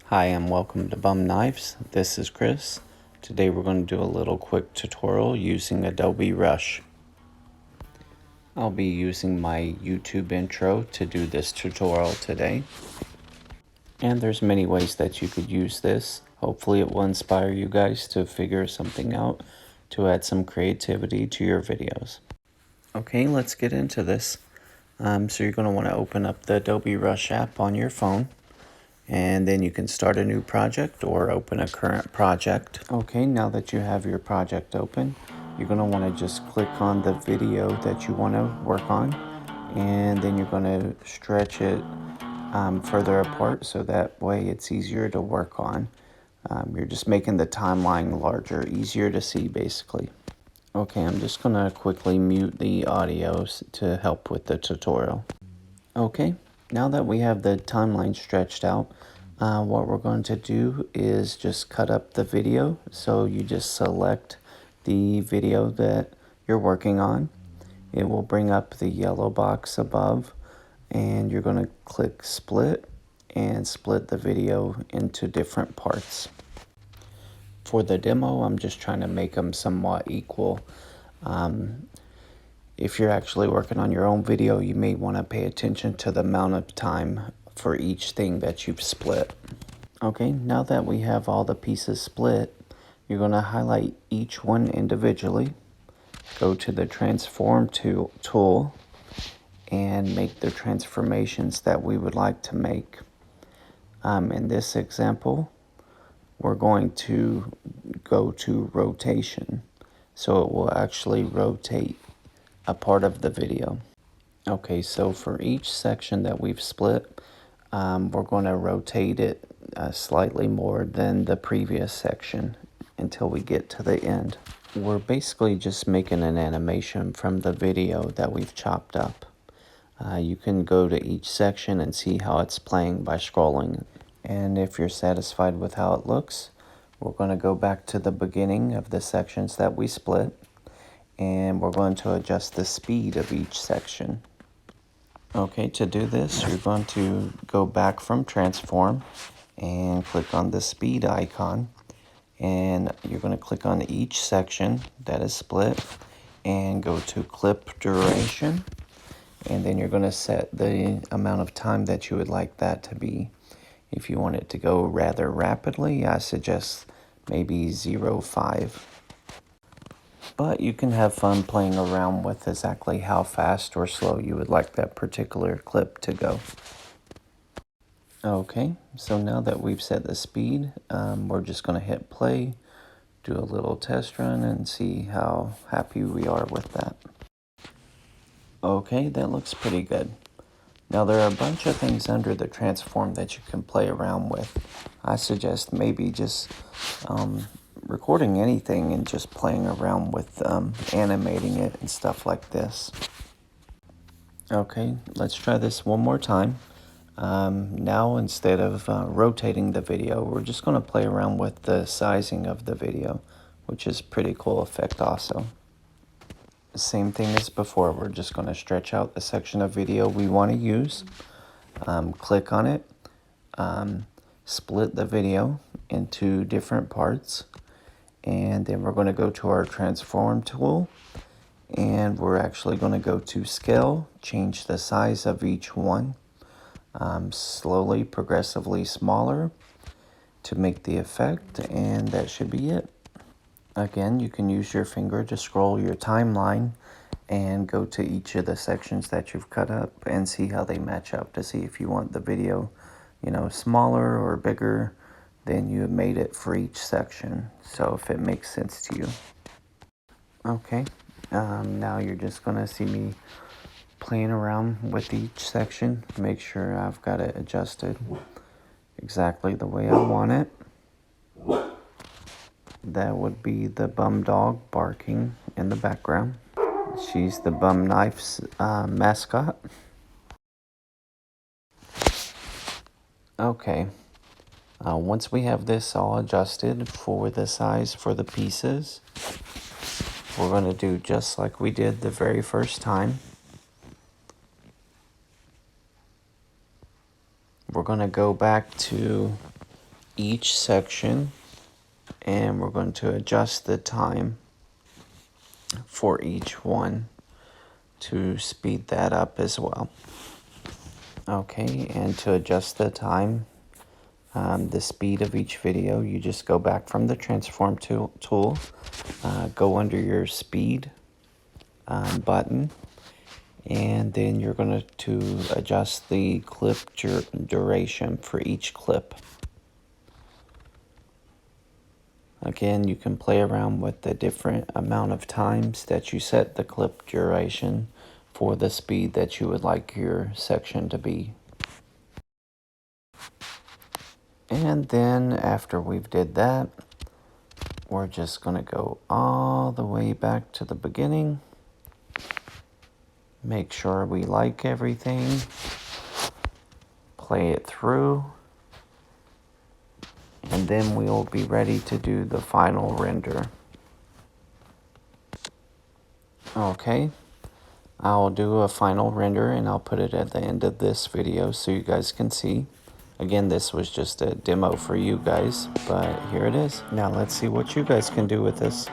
Hi, and welcome to Bum Knives. This is Chris. Today we're going to do a little quick tutorial using Adobe Rush. I'll be using my YouTube intro to do this tutorial today. And there's many ways that you could use this. Hopefully it will inspire you guys to figure something out to add some creativity to your videos. Okay, let's get into this. So you're going to want to open up the Adobe Rush app on your phone. And then you can start a new project or open a current project. Okay, now that you have your project open, you're going to want to just click on the video that you want to work on, and then you're going to stretch it further apart so that way it's easier to work on. You're just making the timeline larger, easier to see basically. Okay, I'm just going to quickly mute the audios to help with the tutorial. Okay, now that we have the timeline stretched out, what we're going to do is just cut up the video. So you just select the video that you're working on. It will bring up the yellow box above, and you're going to click split and split the video into different parts. For the demo, I'm just trying to make them somewhat equal. If you're actually working on your own video, you may want to pay attention to the amount of time for each thing that you've split. Okay, now that we have all the pieces split, you're going to highlight each one individually, go to the transform tool, and make the transformations that we would like to make. In this example, we're going to go to rotation, so it will actually rotate a part of the video. Okay, so for each section that we've split, we're going to rotate it slightly more than the previous section until we get to the end. We're basically just making an animation from the video that we've chopped up. You can go to each section and see how it's playing by scrolling. And if you're satisfied with how it looks, we're going to go back to the beginning of the sections that we split, and we're going to adjust the speed of each section. Okay, to do this, you're going to go back from transform and click on the speed icon, and you're going to click on each section that is split and go to clip duration, and then you're going to set the amount of time that you would like that to be. If you want it to go rather rapidly, I suggest maybe 0.5. But you can have fun playing around with exactly how fast or slow you would like that particular clip to go. Okay, so now that we've set the speed, we're just going to hit play, do a little test run, and see how happy we are with that. Okay, that looks pretty good. Now there are a bunch of things under the transform that you can play around with. I suggest maybe just recording anything and just playing around with animating it and stuff like this. Okay, let's try this one more time. Now instead of rotating the video, we're just going to play around with the sizing of the video, which is a pretty cool effect also. The same thing as before, we're just going to stretch out the section of video we want to use, click on it, split the video into different parts, and then we're going to go to our transform tool, and we're actually going to go to scale, change the size of each one, slowly, progressively smaller to make the effect, and that should be it. Again, you can use your finger to scroll your timeline and go to each of the sections that you've cut up and see how they match up to see if you want the video, smaller or bigger. Then you have made it for each section, so if it makes sense to you. Okay, now you're just going to see me playing around with each section. Make sure I've got it adjusted exactly the way I want it. That would be the bum dog barking in the background. She's the Bum Knives mascot. Okay. Once we have this all adjusted for the size for the pieces, we're going to do just like we did the very first time. We're going to go back to each section, and we're going to adjust the time for each one to speed that up as well. Okay, and to adjust the time, the speed of each video, you just go back from the transform tool, go under your speed button, and then you're going to adjust the clip duration for each clip. Again, you can play around with the different amount of times that you set the clip duration for the speed that you would like your section to be. And then after we've did that, we're just going to go all the way back to the beginning. Make sure we like everything. Play it through. And then we'll be ready to do the final render. Okay, I'll do a final render and I'll put it at the end of this video so you guys can see. Again, this was just a demo for you guys, but here it is. Now let's see what you guys can do with this.